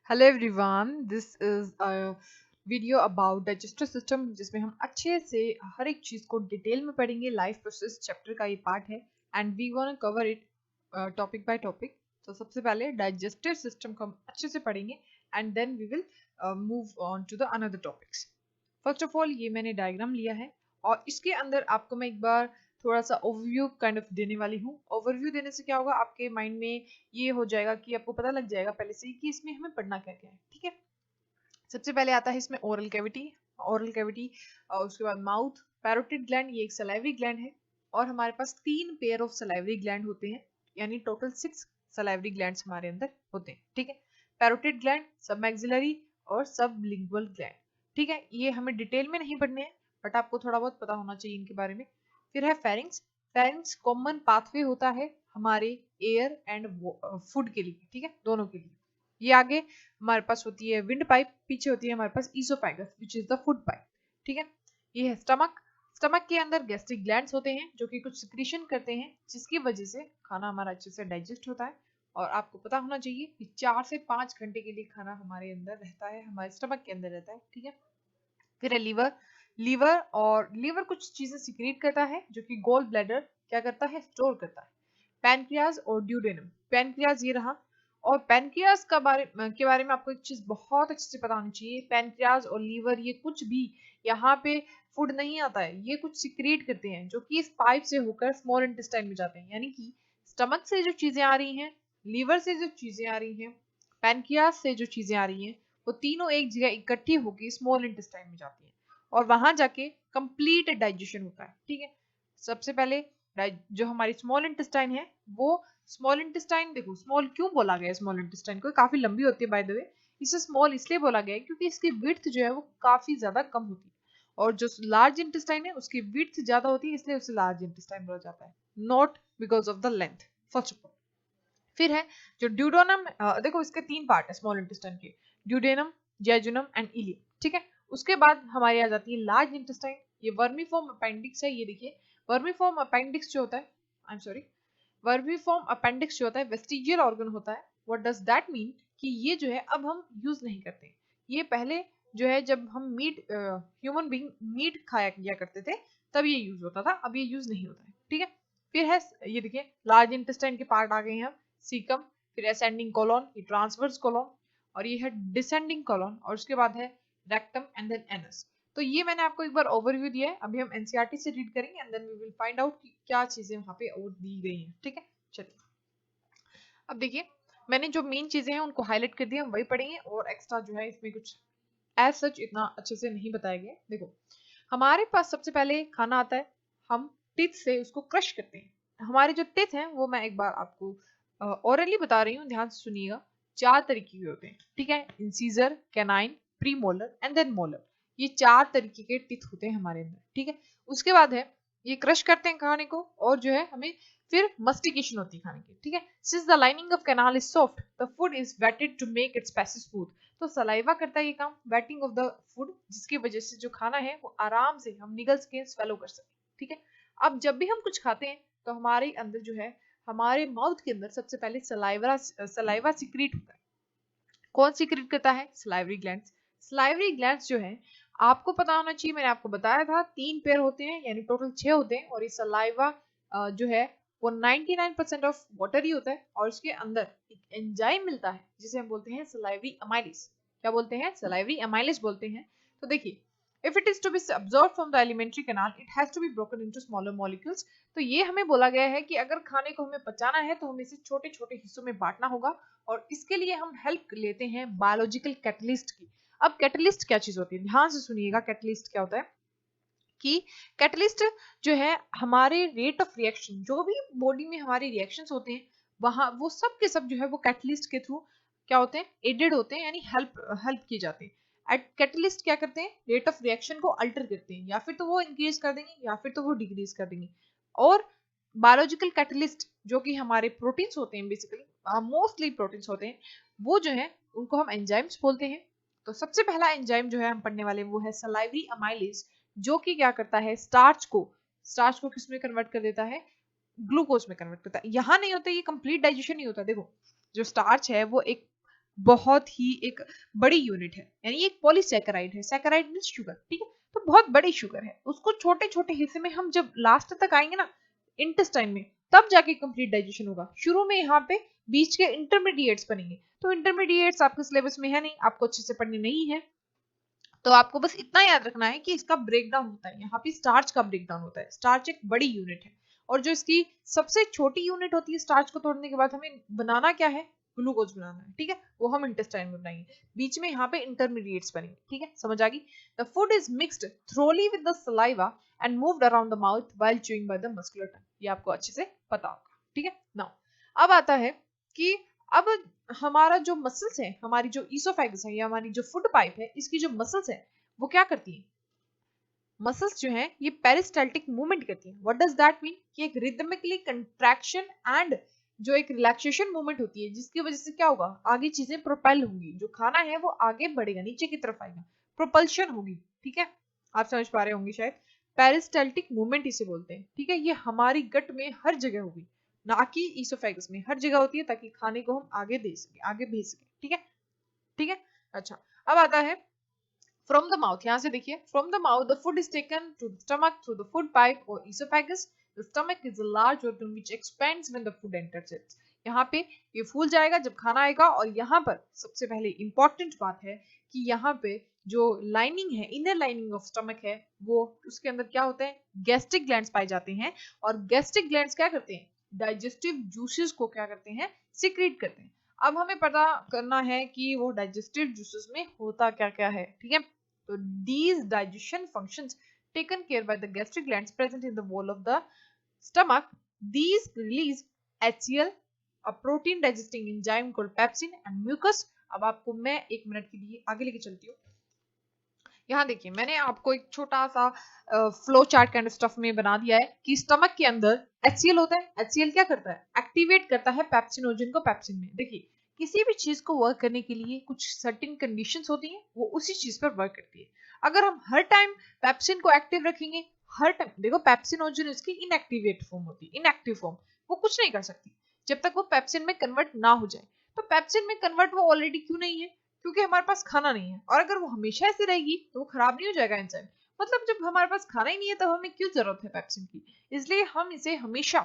Hello everyone, this is a video about digestive system जिसमें हम अच्छे से हर एक चीज़ को डिटेल में पढ़ेंगे। लाइफ प्रोसेस चैप्टर का ये पार्ट है and we gonna cover it topic by topic. तो सबसे पहले डाइजेस्टिव सिस्टम को हम अच्छे से पढ़ेंगे and then we will move on to the another topics. First of all ये मैंने डायग्राम लिया है और इसके अंदर आपको मैं एक बार थोड़ा सा ओवरव्यू काइंड ऑफ देने वाली हूँ। ओवरव्यू देने से क्या होगा, आपके माइंड में ये हो जाएगा कि आपको पता लग जाएगा पहले से ही कि इसमें हमें पढ़ना क्या क्या है। ठीक है, सबसे पहले आता है इसमें ओरल कैविटी। ओरल कैविटी और उसके बाद माउथ, पैरोटिड ग्लैंड, ये एक सलाइवरी ग्लैंड है और हमारे पास 3 पेयर ऑफ सलाइवरी ग्लैंड होते हैं, यानी टोटल 6 सलाइवरी ग्लैंड्स हमारे अंदर होते हैं। ठीक है, पैरोटिड ग्लैंड, सब मैक्सिलरी और सब लिंगुअल ग्लैंड। ठीक है, ये हमें डिटेल में नहीं पढ़ने हैं बट आपको थोड़ा बहुत पता होना चाहिए इनके बारे में। फिर है फेरिंग्स। फेरिंग्स कॉमन पाथवे होता है हमारे एयर एंड फूड के लिए, ठीक है, दोनों के लिए। ये आगे हमारे पास होती है विंड पाइप, पीछे होती है हमारे पास oesophagus which is the food pipe. ठीक है, ये है स्टमक। स्टमक के अंदर गैस्ट्रिक ग्लैंड्स होते हैं जो कि कुछ सिक्रीशन करते हैं जिसकी वजह से खाना हमारा अच्छे से डाइजेस्ट होता है। और आपको पता होना चाहिए कि 4 से 5 घंटे के लिए खाना हमारे अंदर रहता है, हमारे स्टमक के अंदर रहता है। ठीक है, फिर है लीवर। लीवर और लीवर कुछ चीजें सिक्रीट करता है जो कि गोल ब्लैडर क्या करता है, स्टोर करता है। पैनक्रियाज और ड्यूडेनम। पैनक्रियाज ये रहा, और पैनक्रियाज के बारे में आपको एक चीज बहुत अच्छे से पता होनी चाहिए। पैनक्रियाज और लीवर ये कुछ भी यहाँ पे फूड नहीं आता है, ये कुछ सिक्रेट करते हैं जो कि इस पाइप से होकर स्मॉल इंटेस्टाइन में जाते हैं। यानी कि स्टमक से जो चीजें आ रही हैं, लीवर से जो चीजें आ रही हैं, पैनक्रियाज से जो चीजें आ रही हैं, वो तीनों एक जगह इकट्ठी होकर स्मॉल इंटेस्टाइन में जाती हैं और वहां जाके कंप्लीट डाइजेशन होता है। ठीक है, सबसे पहले जो हमारी स्मॉल इंटेस्टाइन है वो स्मॉल इंटेस्टाइन, देखो स्मॉल क्यों बोला गया है स्मॉल इंटेस्टाइन को, काफी लंबी होती है बाय द वे। इसे स्मॉल इसलिए बोला गया है क्योंकि इसकी विड्थ जो है वो काफी ज्यादा कम होती है, और जो लार्ज इंटेस्टाइन है उसकी विड्थ ज्यादा होती है, इसलिए उसे लार्ज इंटेस्टाइन बोला जाता है, not because of the length. First of all फिर है जो ड्यूडोनम। देखो इसके 3 पार्ट है स्मॉल इंटेस्टाइन के, ड्यूडेनम, जेजुनम एंड इलियम। ठीक है, उसके बाद हमारी आ जाती है लार्ज इंटेस्टाइन। ये वर्मीफॉर्म अपेंडिक्स है। ये देखिए वर्मीफॉर्म अपेंडिक्स जो होता है, I am sorry, vermiform appendix जो होता है वेस्टिजियल ऑर्गन होता है। व्हाट डज दैट मीन कि ये जो है अब हम यूज नहीं करते। ये पहले जो है जब हम मीट, ह्यूमन बीइंग मीट खाया किया करते थे तब ये यूज होता था, अब ये यूज नहीं होता है। ठीक है, फिर है ये देखिए लार्ज इंटेस्टाइन के पार्ट आ गए हैं, सीकम, फिर असेंडिंग कोलोन, ये ट्रांसवर्स कोलोन, और ये है डिसेंडिंग कोलोन, और उसके बाद है रेक्टम एंड देन एनस। तो ये मैंने आपको एक बार ओवरव्यू दिया है, अभी हम एनसीईआरटी से रीड करेंगे and then we will find out कि क्या चीजें वहां पे और दी गई हैं। ठीक है, चलिए अब देखिए मैंने जो मेन चीजें हैं उनको हाईलाइट कर दिया, हम वही पढ़ेंगे और एक्स्ट्रा जो है इसमें कुछ एज सच इतना अच्छे से नहीं बताया गया। देखो हमारे पास सबसे पहले खाना आता है, हम टिथ से उसको क्रश करते हैं। हमारे जो टिथ हैं वो मैं एक बार आपको ओरली बता रही हूँ, ध्यान से सुनिएगा। 4 तरीके के होते हैं, ठीक है, incisor, canine, premolar and then molar. ये 4 तरीके के टिथ होते हैं हमारे अंदर। ठीक है, उसके बाद है ये क्रश करते हैं खाने को, और जो है हमें फिर मस्टिकेशन होती है खाने की। ठीक है, since the lining of canal is soft the food is wetted to make its passage smooth. तो सलाइवा करता है ये काम, वेटिंग ऑफ द फूड, जिसकी वजह से जो खाना है वो आराम से हम निगल के स्वेलो कर सकें। ठीक है, अब जब भी हम कुछ खाते हैं तो हमारे अंदर जो है, हमारे माउथ के अंदर सबसे पहले सलाइवा सिक्रीट होता है। कौन सिक्रीट करता है? Salivary glands. सलाइवरी ग्लैंड्स जो है आपको पता होना चाहिए, मैंने आपको बताया था 3 पेयर होते हैं, यानी टोटल 6 होते हैं, और ये सलाइवा जो है वो 99% ऑफ वाटर ही होता है, और उसके अंदर एक एंजाइम मिलता है जिसे हम बोलते हैं सलाइवरी अमाइलेज। क्या बोलते हैं? सलाइवरी अमाइलेज बोलते हैं। तो देखिए if it is to be absorbed from the alimentary canal it has to be broken into smaller molecules। तो ये हमें बोला गया है कि अगर खाने को हमें पचाना है तो हमें इसे छोटे छोटे हिस्सों में बांटना होगा, और इसके लिए हम हेल्प लेते हैं बायोलॉजिकल कैटलिस्ट की। अब कैटलिस्ट क्या चीज होती है, ध्यान से सुनिएगा। कैटलिस्ट क्या होता है कि कैटलिस्ट जो है हमारे रेट ऑफ रिएक्शन, जो भी बॉडी में हमारे रिएक्शंस होते हैं वहां वो सब के सब जो है वो कैटलिस्ट के थ्रू क्या होते हैं, एडेड होते हैं, यानी हेल्प हेल्प किए जाते हैं। कैटलिस्ट क्या करते हैं, रेट ऑफ रिएक्शन को अल्टर करते हैं, या फिर तो वो इंक्रीज कर देंगे या फिर तो वो डिक्रीज कर देंगे। और बायोलॉजिकल कैटलिस्ट जो कि हमारे प्रोटीन्स होते हैं, बेसिकली मोस्टली प्रोटीन्स होते हैं, वो जो है उनको हम एंजाइम्स बोलते हैं। तो सबसे पहला एंजाइम जो है हम पढ़ने वाले वो है सलाइवरी अमाइलेज, जो कि क्या करता है, स्टार्च को किस में कन्वर्ट कर देता है, ग्लूकोज में कन्वर्ट करता है। यहाँ नहीं होता, ये कंप्लीट डाइजेशन नहीं होता। देखो जो स्टार्च है वो एक बहुत ही एक बड़ी यूनिट है, यानी एक पॉलीसैकेराइड है। सैकेराइड मींस शुगर, ठीक है। तो बहुत बड़ी शुगर है, उसको छोटे छोटे हिस्से में हम जब लास्ट तक आएंगे ना इंटेस्टाइन में, तब जाके कंप्लीट डाइजेशन होगा। शुरू में यहाँ पे बीच के इंटरमीडिएट्स बनेंगे। तो इंटरमीडिएट्स आपके सिलेबस में है नहीं, आपको अच्छे से पढ़ने नहीं है, तो आपको बस इतना याद रखना है कि इसका ब्रेकडाउन होता है। यहाँ पे स्टार्च का ब्रेकडाउन होता है। स्टार्च एक बड़ी यूनिट है, और जो इसकी सबसे छोटी यूनिट होती है स्टार्च को तोड़ने के बाद हमें बनाना क्या है, ग्लूकोज बनाना है, ठीक है। वो हम इंटेस्टाइन में बनाएंगे, बीच में यहाँ पे इंटरमीडिएट्स बनेंगे, ठीक है, समझ आ गई। The food is mixed thoroughly with the saliva and moved around the mouth while chewing by the muscular tongue. ये आपको अच्छे से पता होगा, ठीक है। नाउ अब आता है कि अब हमारा जो मसल्स है, हमारी जो ईसोफेगस है या हमारी जो फूड पाइप है, इसकी जो मसल्स है वो क्या करती है। मसल्स जो है ये पेरिस्टाल्टिक मूवमेंट करती है। व्हाट डज दैट मीन कि एक रिदमिकली कंट्रैक्शन एंड जो एक रिलैक्सेशन मूवमेंट होती है, जिसकी वजह से क्या होगा, आगे चीजें प्रोपेल होंगी, जो खाना है वो आगे बढ़ेगा, नीचे की तरफ आएगा, प्रोपल्शन होगी, ठीक है। आप समझ पा रहे होंगे शायद, पेरिस्टाल्टिक मूवमेंट इसे बोलते हैं, ठीक है। ये हमारी गट में हर जगह होगी, ना कि ईसोफेगस में, हर जगह होती है, ताकि खाने को हम आगे दे सके, आगे भेज सके, ठीक है, ठीक है। अच्छा, अब आता है फ्रॉम द माउथ। यहाँ से देखिए, from the mouth the food is taken to the stomach through the food pipe और oesophagus. The stomach is a large organ which expands when the food enters it। यहाँ पे ये फूल जाएगा जब खाना आएगा। और यहाँ पर सबसे पहले इंपॉर्टेंट बात है कि यहाँ पे जो लाइनिंग है, इनर लाइनिंग ऑफ स्टमक है, वो उसके अंदर क्या होता है, गैस्ट्रिक ग्लैंड्स पाए जाते हैं। और गैस्ट्रिक ग्लैंड्स क्या करते हैं, डाइजेस्टिव जूसेस को क्या करते हैं, सिक्रीट करते हैं। अब हमें पता करना है कि वो डाइजेस्टिव जूसेस में होता क्या क्या है, ठीक है। So these digestion functions taken care by the gastric glands present in the wall of the stomach. These release HCl, a protein digesting enzyme called pepsin and mucus। अब आपको मैं 1 मिनट के लिए आगे लेके चलती हूँ। यहाँ देखिए, मैंने आपको एक छोटा सा flow chart kind of stuff में बना दिया है कि स्टमक के अंदर HCl होता है। HCl क्या करता है, एक्टिवेट करता है पेप्सिनोजन को पेप्सिन में। देखिए, किसी भी चीज को वर्क करने के लिए कुछ सर्टेन कंडीशंस होती हैं, वो उसी चीज पर वर्क करती है। अगर हम हर टाइम पेप्सिन को एक्टिव रखेंगे, हर टाइम देखो, पेप्सिनोजन इसकी इनएक्टिवेट फॉर्म होती है, इनएक्टिव फॉर्म, वो कुछ नहीं कर सकती जब तक वो पेप्सिन में कन्वर्ट ना हो जाए। तो पेप्सिन में कन्वर्ट वो ऑलरेडी क्यों नहीं है, क्योंकि हमारे पास खाना नहीं है। और अगर वो हमेशा ऐसे रहेगी तो वो खराब नहीं हो जाएगा एंजाइम। मतलब जब हमारे पास खाना ही नहीं है तब हमें क्यों जरूरत है पेप्सिन की। इसलिए हम इसे हमेशा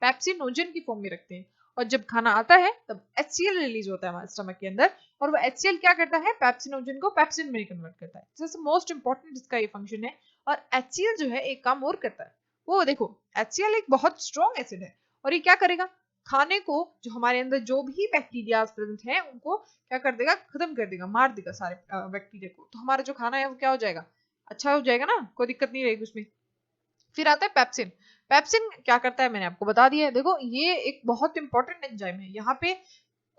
पेप्सिनोजन की फॉर्म में रखते हैं। और जब खाना आता है तब HCl रिलीज होता है हमारे स्टमक के अंदर, और वो HCl क्या करता है, पेप्सिनोजन को पेप्सिन में कन्वर्ट करता है। जैसे मोस्ट इंपॉर्टेंट इसका ये फंक्शन है। और HCl जो है एक काम और करता है, वो देखो, HCl एक बहुत स्ट्रॉन्ग एसिड है, और ये क्या करेगा, खाने को, जो हमारे अंदर जो भी बैक्टीरिया प्रेजेंट है उनको क्या कर देगा, खत्म कर देगा, मार देगा सारे बैक्टीरिया को। तो हमारा जो खाना है वो क्या हो जाएगा, अच्छा हो जाएगा ना, कोई दिक्कत नहीं रहेगी उसमें। फिर आता है पेप्सिन। पेप्सिन क्या करता है मैंने आपको बता दिया है। देखो, ये एक बहुत इंपॉर्टेंट एंजाइम है। यहाँ पे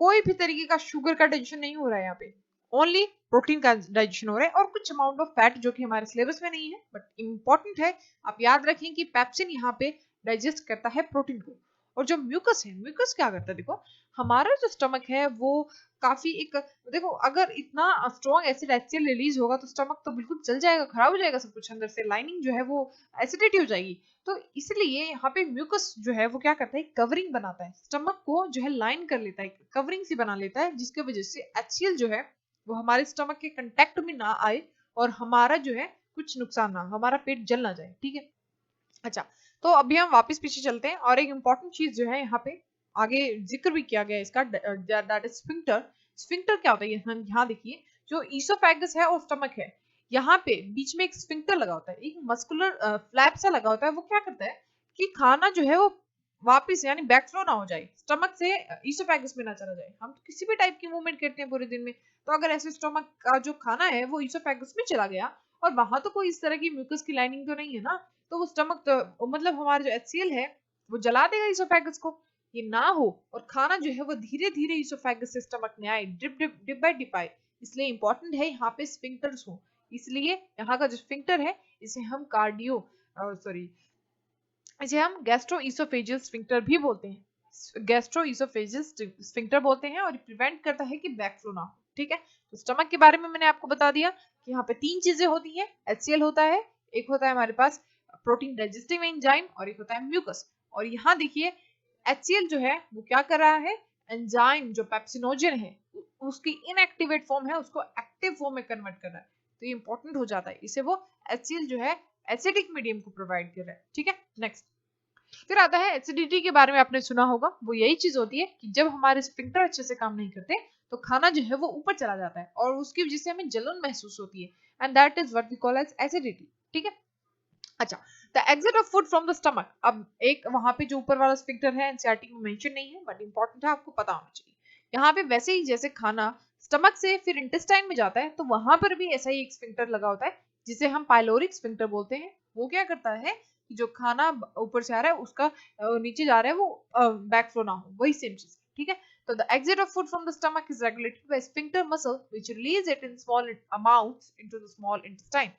कोई भी तरीके का शुगर का डाइजेशन नहीं हो रहा है, यहाँ पे ओनली प्रोटीन का डाइजेशन हो रहा है, और कुछ अमाउंट ऑफ फैट जो कि हमारे सिलेबस में नहीं है बट इंपॉर्टेंट है। आप याद रखें कि पेप्सिन यहाँ पे डाइजेस्ट करता है प्रोटीन को। और जो म्यूकस है, म्यूकस क्या करता है, देखो, हमारा जो स्टमक है वो काफी एक, देखो, अगर इतना स्ट्रॉन्ग एसिड HCl रिलीज होगा तो स्टमक तो बिल्कुल जल जाएगा, खराब हो जाएगा सब कुछ, अंदर से लाइनिंग जो है वो एसिडिटी हो जाएगी। तो इसलिए यहाँ पे म्यूकस जो है वो क्या करता है, कवरिंग बनाता है, स्टमक को जो है लाइन कर लेता है, कवरिंग सी बना लेता है, जिसकी वजह से HCl जो है वो हमारे स्टमक के कंटेक्ट में ना आए, और हमारा जो है कुछ नुकसान ना, हमारा पेट जल ना जाए, ठीक है। अच्छा, तो अभी हम वापस पीछे चलते हैं, और एक इंपॉर्टेंट चीज जो है यहाँ पे आगे जिक्र भी किया गया है इसका, दैट इज स्फिंक्टर। स्फिंक्टर क्या होता है, यहाँ देखिए, जो ईसोफेगस है और स्टमक है, यहाँ पे बीच में एक स्फिंक्टर लगा होता है, एक मस्कुलर फ्लैप सा लगा होता है। वो क्या करता है कि खाना जो है वो वापिस, यानी बैकफ्लो ना हो जाए, स्टमक से ईसोफेगस में ना चला जाए। हम तो किसी भी टाइप की मूवमेंट करते हैं पूरे दिन में, तो अगर ऐसे स्टमक का जो खाना है वो ईसोफेगस में चला गया, और वहां तो कोई इस तरह की म्यूकस की लाइनिंग तो नहीं है ना, तो वो स्टमक तो, मतलब हमारा जो HCl है वो जला देगा ईसोफेगस को। ये ना हो और खाना जो है वो धीरे धीरे ईसोफेगस से स्टमक में आए, dip dip dip by dip आए, इसलिए इंपॉर्टेंट है यहाँ पे स्फिंक्टर्स हो। इसलिए यहाँ का जो स्फिंक्टर है इसे हम कार्डियो सॉरी इसे हम गैस्ट्रोइसोफेजियल स्फिंक्टर भी बोलते हैं, गैस्ट्रोइसोफेजियल स्फिंक्टर बोलते हैं, और प्रिवेंट करता है कि बैकफ्लो ना हो, ठीक है। तो स्टमक के बारे में मैंने आपको बता दिया कि यहाँ पे 3 चीजें होती हैं, HCl होता है, एक होता है हमारे पास प्रोटीन डाइजेस्टिव एंजाइम, और एक होता है म्यूकस। और यहाँ देखिए, HCl जो है वो क्या कर रहा है, एंजाइम जो पेप्सिनोजन है उसकी इनएक्टिवेट फॉर्म है उसको एक्टिव फॉर्म में कन्वर्ट कर रहा है, तो ये इंपॉर्टेंट हो जाता है, इसे वो HCl जो है एसिडिक मीडियम को प्रोवाइड कर रहा है। ठीक है, नेक्स्ट फिर आता है एसिडिटी के बारे में आपने सुना होगा, वो यही चीज होती है कि जब हमारे स्फिंक्टर अच्छे से काम नहीं करते तो खाना जो है वो ऊपर चला जाता है और उसकी वजह से हमें जलन महसूस होती है, and that is what we call as acidity. ठीक है, अच्छा, the exit of food from the stomach, अब एक वहां पे जो ऊपर वाला स्फिंक्टर है एनसीईआरटी में मेंशन नहीं है बट इंपॉर्टेंट है, आपको पता होना चाहिए। यहाँ पे वैसे ही जैसे खाना स्टमक से फिर इंटेस्टाइन में जाता है तो वहां पर भी ऐसा ही एक स्फिंक्टर लगा होता है जिसे हम पाइलोरिक स्फिंक्टर बोलते हैं। वो क्या करता है कि जो खाना ऊपर से आ रहा है उसका नीचे जा रहा है वो बैक फ्लो ना हो, वही सेम चीज। ठीक है, तो the exit of food from the stomach is regulated by sphincter muscle which release it in small amounts into the small intestine.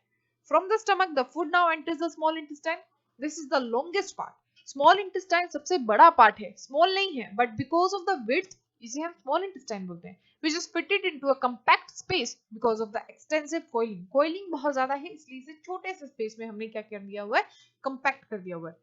From the stomach, the food now enters the small intestine. This is the longest part. Small intestine सबसे बड़ा part है, small नहीं है, but because of the width, इसे हम small intestine बोलते हैं, which is fitted into a compact space because of the extensive coiling. Coiling बहुत ज्यादा है, इसलिए इसे छोटे से स्पेस में हमने क्या कर दिया हुआ है, compact कर दिया हुआ है।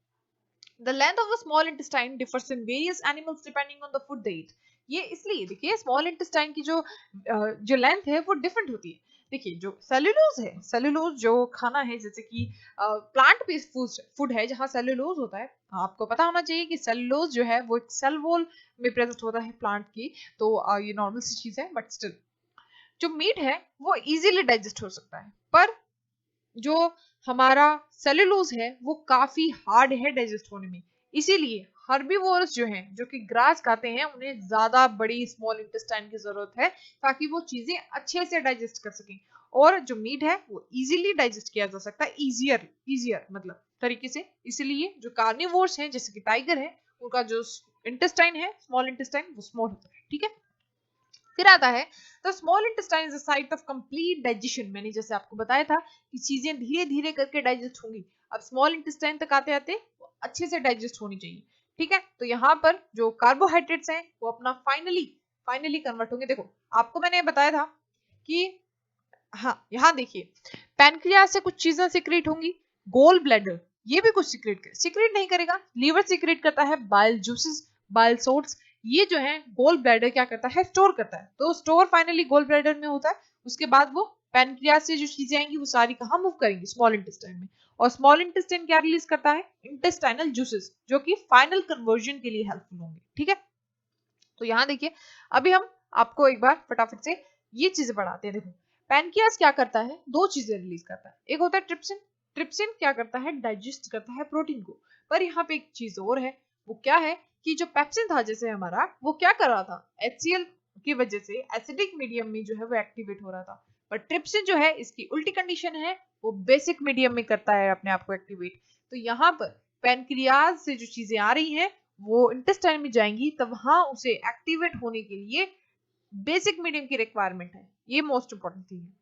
The length of the small intestine differs in various animals depending on the food they eat. ये इसलिए देखिए स्मॉल इंटेस्टाइन की जो लेंथ है वो डिफरेंट होती है। देखिए जो सेलुलोज है, सेलुलोज जो खाना है जैसे कि प्लांट बेस्ड फूड है जहाँ सेलुलोज होता है, आपको पता होना चाहिए कि सेलुलोज जो है वो एक सेल वॉल में प्रेजेंट होता है प्लांट की, तो ये नॉर्मल सी चीज है, बट स्टिल जो मीट है वो इजीली डाइजेस्ट हो सकता है, पर जो हमारा सेलुलोज है वो काफी हार्ड है डाइजेस्ट होने में, इसीलिए हर्बीवोर्स जो हैं जो कि ग्रास खाते हैं उन्हें ज्यादा बड़ी स्मॉल इंटेस्टाइन की जरूरत है ताकि वो चीजें अच्छे से डाइजेस्ट कर सकें, और जो मीट है वो इजीली डाइजेस्ट किया जा सकता है, इजियर इजियर मतलब तरीके से। इसीलिए जो कार्निवोर्स हैं जैसे कि टाइगर है उनका जो इंटेस्टाइन है स्मॉल इंटेस्टाइन वो स्मॉल होता है। ठीक है, फिर आता है the small intestine is the site of complete digestion. मैंने जैसे आपको बताया था कि चीजें धीरे धीरे करके डाइजेस्ट होंगी, अब स्मॉल इंटेस्टाइन तक आते आते अच्छे से डाइजेस्ट होनी चाहिए। ठीक है, तो यहाँ पर जो कार्बोहाइड्रेट्स हैं वो अपना फाइनली कन्वर्ट होंगे। देखो आपको मैंने बताया था कि हाँ यहाँ देखिए पैनक्रियास से कुछ चीजें सिक्रेट होंगी, गोल ब्लैडर ये भी कुछ सिक्रेट नहीं करेगा, लीवर सिक्रेट करता है बाइल जूसेस, बाइल सोर्ट्स, ये जो है गोल ब्लैडर क्या करता है स्टोर करता है, तो स्टोर फाइनली गोल ब्लैडर में होता है, उसके बाद वो पैनक्रियास से जो चीजें आएंगी वो सारी कहाँ मूव करेंगी स्मॉल इंटेस्टाइन में, और स्मॉल इंटेस्टाइन क्या रिलीज करता है इंटेस्टाइनल जूसेस जो कि फाइनल कन्वर्जन के लिए हेल्पफुल होंगे। ठीक है, तो यहाँ देखिए अभी हम आपको एक बार फटाफट से ये चीजें पढ़ाते हैं। देखो पैनक्रियास क्या करता है, दो चीजें रिलीज करता है, एक होता है ट्रिप्सिन, ट्रिप्सिन क्या करता है डाइजेस्ट करता है प्रोटीन को, पर यहाँ पे एक चीज और है, वो क्या है कि जो पेप्सिन था जैसे हमारा वो क्या कर रहा था HCl की वजह से एसिडिक मीडियम में जो है वो एक्टिवेट हो रहा था, पर ट्रिप्सिन जो है इसकी उल्टी कंडीशन है, वो बेसिक मीडियम में करता है अपने आप को एक्टिवेट। तो यहाँ पर पैनक्रियाज से जो चीजें आ रही हैं वो इंटेस्टाइन में जाएंगी तब वहां उसे एक्टिवेट होने के लिए बेसिक मीडियम की रिक्वायरमेंट है, ये मोस्ट इंपॉर्टेंट थिंग है।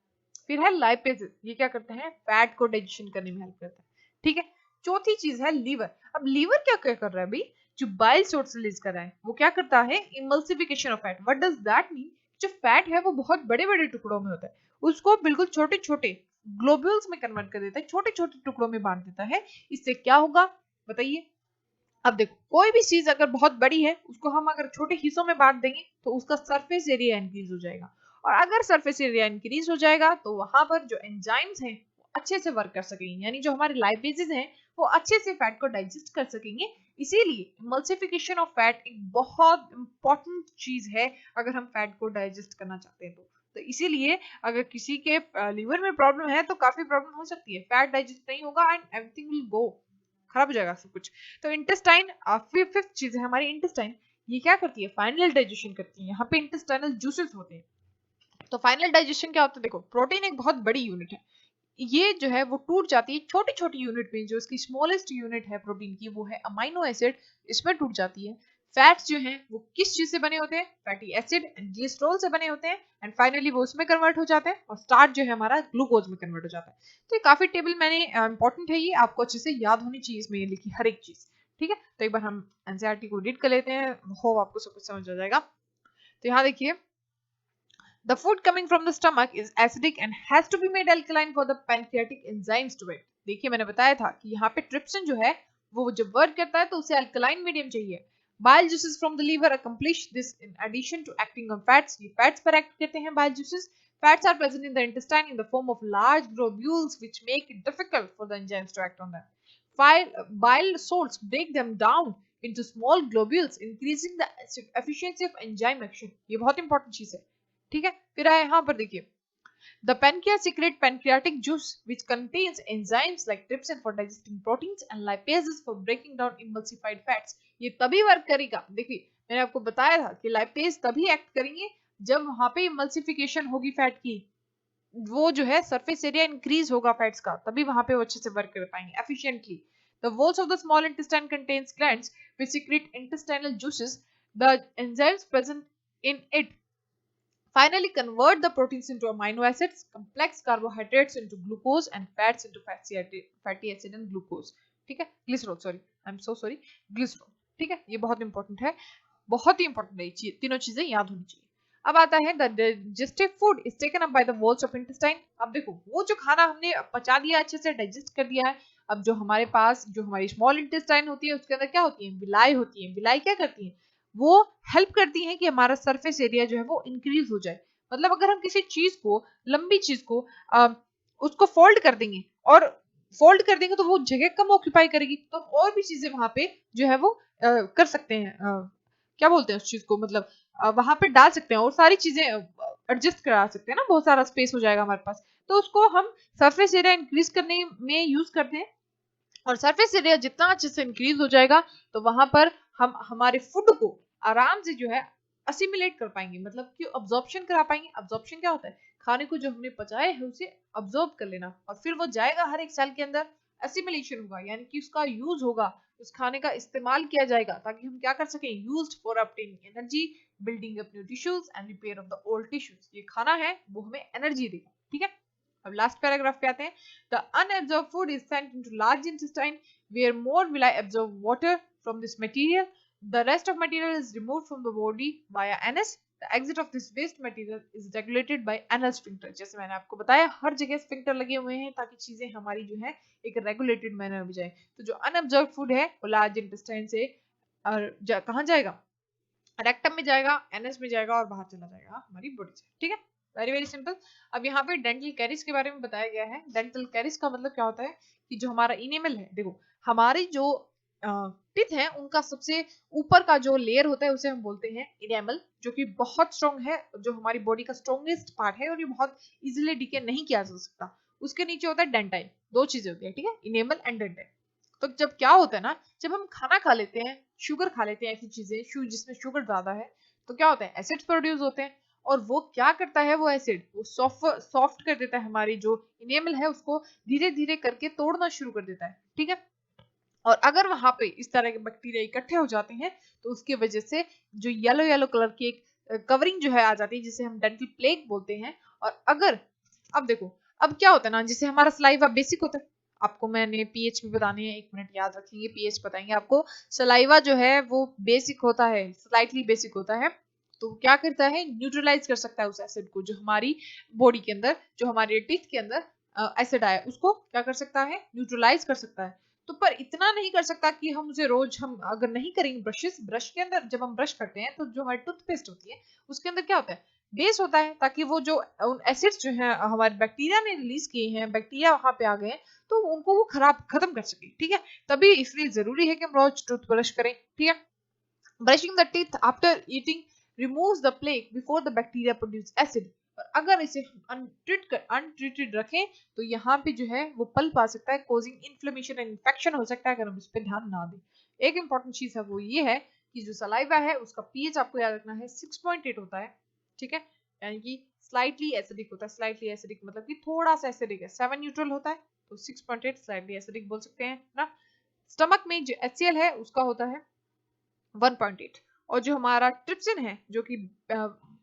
फिर है लाइपेजेस, ये क्या करते हैं फैट को डाइजेशन करने में हेल्प करता है। ठीक है, चौथी चीज है लीवर। अब लीवर क्या क्या कर रहा है भाई, जो बाइल सोर्स रिलीज कर रहा है वो क्या करता है emulsification of fat. What does that mean, जो फैट है वो बहुत बड़े बड़े टुकड़ों में होता है, उसको बिल्कुल छोटे छोटे ग्लोब्यूल्स में कन्वर्ट कर देता है, छोटे छोटे टुकड़ों में बांट देता है। इससे क्या होगा बताइए, अब देखो कोई भी चीज अगर बहुत बड़ी है उसको हम अगर छोटे हिस्सों में बांट देंगे तो उसका सरफेस एरिया इंक्रीज हो जाएगा, और अगर सरफेस एरिया इंक्रीज हो जाएगा तो वहां पर जो एंजाइम्स हैं वो अच्छे से वर्क कर सकेंगे, यानी जो हमारे लाइपेजेस हैं वो अच्छे से फैट को डाइजेस्ट कर सकेंगे। इसीलिए इमल्सिफिकेशन ऑफ फैट एक बहुत इंपॉर्टेंट चीज है अगर हम फैट को डाइजेस्ट करना चाहते हैं तो इसीलिए अगर किसी के लीवर में प्रॉब्लम है तो काफी प्रॉब्लम हो सकती है, फैट डाइजेस्ट नहीं होगा एंड एवरीथिंग विल गो, खराब हो जाएगा सब कुछ। तो इंटेस्टाइन फिफ्थ चीज है हमारी इंटेस्टाइन, ये क्या करती है फाइनल डाइजेशन करती है, यहाँ पे इंटेस्टाइनल जूसेस होते हैं। तो फाइनल डाइजेशन क्या होता है, देखो प्रोटीन एक बहुत बड़ी यूनिट है, ये जो है वो टूट जाती है छोटी छोटी यूनिट में, जो इसकी स्मॉलेस्ट यूनिट है प्रोटीन की वो है अमाइनो एसिड, इसमें टूट जाती है। फैट्स जो हैं वो किस चीज से बने होते हैं, फैटी एसिड एंड ग्लिसरॉल से बने होते हैं, एंड फाइनली वो उसमें कन्वर्ट हो जाते हैं, और स्टार्च जो है हमारा ग्लूकोज में कन्वर्ट हो जाता है। तो ये काफी टेबल मैंने इंपॉर्टेंट है, ये आपको अच्छे से याद होनी चाहिए, इसमें ये लिखी हर एक चीज। ठीक है, तो एक बार हम एनसीईआरटी को रीड कर लेते हैं, होप आपको सब कुछ समझ आ जाएगा। तो यहाँ देखिए the food coming from the stomach is acidic and has to be made alkaline for the pancreatic enzymes to it. देखिए मैंने बताया था कि यहाँ पे ट्रिप्सिन जो है वो जब वर्क करता है तो उसे अल्कलाइन मीडियम चाहिए, Bile juices from the liver accomplish this in addition to acting on fats. ये fats पर act करते हैं bile juices. Fats are present in the intestine in the form of large globules which make it difficult for the enzymes to act on them. Bile salts break them down into small globules, increasing the efficiency of enzyme action. ये बहुत important चीज है, ठीक है। फिर आए यहाँ पर देखिए, the pancreas secrete pancreatic juice, which contains enzymes like trypsin for digesting proteins and lipases for breaking down emulsified fats. ये तभी वर्क करेगा, देखिए मैंने आपको बताया था कि लाइपेज तभी एक्ट करेंगे जब वहां पे इमल्सिफिकेशन होगी फैट की, वो जो है सरफेस एरिया इंक्रीज होगा फैट्स का, तभी वहां पे वो अच्छे से वर्क कर पाएंगे efficiently. The walls of the small intestine contains glands which secrete intestinal juices. The enzymes present in it finally convert the proteins into amino acids, complex carbohydrates into glucose and fats into fatty acid and glucose. ठीक है, glycerol, sorry, I'm so sorry, glycerol. ठीक है, ये बहुत important है, बहुत ही important है, तीनों चीजें याद होनी चाहिए. अब आता है the digestive food is taken up by the walls of intestine. अब देखो वो जो खाना हमने पचा दिया, अच्छे से डाइजेस्ट कर दिया है, अब जो हमारे पास जो हमारी स्मॉल इंटेस्टाइन होती है उसके अंदर क्या होती है, विलाई होती है. विलाई क्या करती है, वो हेल्प करती है कि हमारा सरफेस एरिया जो है वो इंक्रीज हो जाए. मतलब अगर हम किसी चीज को, लंबी चीज को उसको फोल्ड कर देंगे और फोल्ड कर देंगे तो वो जगह कम ऑक्यूपाई करेगी, तो और भी चीजें वहां पे जो है वो कर सकते हैं, क्या बोलते हैं उस चीज को, मतलब वहां पे डाल सकते हैं और सारी चीजें एडजस्ट करा सकते हैं ना, बहुत सारा स्पेस हो जाएगा हमारे पास. तो उसको हम सरफेस एरिया इंक्रीज करने में यूज करते हैं, और सरफेस एरिया जितना अच्छे से इंक्रीज हो जाएगा तो वहां पर हम हमारे फूड को आराम से जो है असिमिलेट कर पाएंगे, मतलब कि अब्जॉर्प्शन करा पाएंगे. अब्जॉर्प्शन क्या होता है, खाने को जो हमने पचाया है उसे अब्जॉर्ब कर लेना, और फिर वो जाएगा हर एक सेल के अंदर, असिमिलेशन होगा, यानी कि उसका यूज होगा, उस खाने का इस्तेमाल किया जाएगा ताकि हम क्या कर सकें, used for obtaining energy, building up new tissues and repair of the old tissues. ये खाना है वो हमें एनर्जी देगा, ठीक है. अब लास्ट पैराग्राफ पे आते हैं. The unabsorbed food is sent into large intestine where more villi absorb water from this material. The rest of material is removed from the body via anus. The exit of this waste material is regulated by anal sphincter. जैसे मैंने आपको बताया हर जगह sphincter लगे हुए हैं ताकि चीजें हमारी जो है एक रेगुलेटेड मैनर में जाए. तो जो अनअब्जॉर्ब फूड है वो लार्ज इंटेस्टाइन से कहाँ जाएगा, रेक्टम में जाएगा, एनएस में जाएगा और बाहर चला जाएगा हमारी बॉडी से, ठीक है. Very very simple. अब यहाँ पे डेंटल कैरिज के बारे में बताया गया है. डेंटल कैरिज का मतलब क्या होता है कि जो हमारा इनेमल है, देखो हमारी जो टीथ है उनका सबसे ऊपर का जो लेयर होता है उसे हम बोलते हैं इनेमल, जो कि बहुत स्ट्रॉन्ग है, जो हमारी बॉडी का स्ट्रॉन्गेस्ट पार्ट है और ये बहुत इजीली डिके नहीं किया जा सकता. उसके नीचे होता है डेंटाइल. दो चीजें होती है, ठीक है, इनेमल एंड डेंटाइल. तो जब क्या होता है ना, जब हम खाना खा लेते हैं, शुगर खा लेते हैं, ऐसी चीजें जिसमें शुगर ज्यादा है, तो क्या होता है, एसिड्स प्रोड्यूस होते हैं, और वो क्या करता है, वो एसिड वो सॉफ्ट कर देता है, हमारी जो इनेमल है उसको धीरे धीरे करके तोड़ना शुरू कर देता है, ठीक है. और अगर वहां पे इस तरह के बैक्टीरिया इकट्ठे हो जाते हैं तो उसकी वजह से जो येलो येलो कलर की एक कवरिंग जो है आ जाती है जिसे हम डेंटल प्लेग बोलते हैं. और अगर, अब देखो, अब क्या होता है ना, जिसे हमारा सलाइवा बेसिक होता है, आपको मैंने पीएच भी बताने हैं, एक मिनट याद रखेंगे, पीएच बताएंगे आपको. सलाइवा जो है वो बेसिक होता है, स्लाइटली बेसिक होता है, तो क्या करता है, न्यूट्रलाइज कर सकता है उस एसिड को, जो हमारी बॉडी के अंदर, जो हमारे टीथ के अंदर एसिड आया उसको क्या कर सकता है, न्यूट्रलाइज कर सकता है. तो पर इतना नहीं कर सकता कि हम उसे रोज, हम अगर नहीं करेंगे ब्रश के अंदर जब हम ब्रश करते हैं तो जो हमारी टूथपेस्ट होती है उसके अंदर क्या होता है, बेस होता है, ताकि वो जो एसिड्स जो है हमारे बैक्टीरिया ने रिलीज किए हैं, बैक्टीरिया वहां पे आ गए हैं, तो उनको वो खत्म कर सके, ठीक है. तभी इसलिए जरूरी है कि हम रोज टूथ ब्रश करें, ठीक है. Brushing the teeth after eating removes the plague before the bacteria produce acid. और अगर इसे अनट्रीटेड रखें तो यहाँ पे जो है वो पल्प आ सकता है, कोजिंग इन्फ्लेमेशन एंड इन्फेक्शन हो सकता है अगर हम इस पर ध्यान ना दें. एक इंपॉर्टेंट चीज है वो ये है कि जो सलाइवा है उसका पीएच आपको याद रखना है 6.8 होता है, ठीक है, यानी कि स्लाइटली एसिडिक होता है. स्लाइटली एसिडिक मतलब कि थोड़ा सा एसिडिक है. 7 न्यूट्रल होता है तो 6.8 स्लाइटली एसिडिक बोल सकते हैं ना. स्टमक में जो HCl है उसका होता है 1.8, और जो हमारा ट्रिप्सिन है जो कि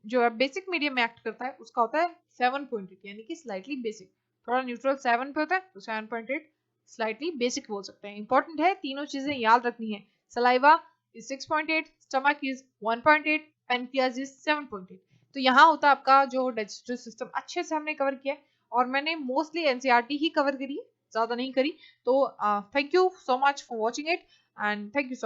जो बेसिक मीडियम में एक्ट करता है उसका होता है 7.8, यानी कि स्लाइटली बेसिक. थोड़ा न्यूट्रल 7 पे होता है तो 7.8 स्लाइटली बेसिक बोल सकते हैं. इंपॉर्टेंट है, तीनों चीजें याद रखनी है. Saliva is 6.8, stomach is 1.8, pancreas is 7.8. तो यहाँ होता है आपका जो डाइजेस्टिव सिस्टम. अच्छे से हमने कवर किया है और मैंने मोस्टली एनसीईआरटी ही कवर करी, ज्यादा नहीं करी. तो thank you so much for watching it and thank you so much.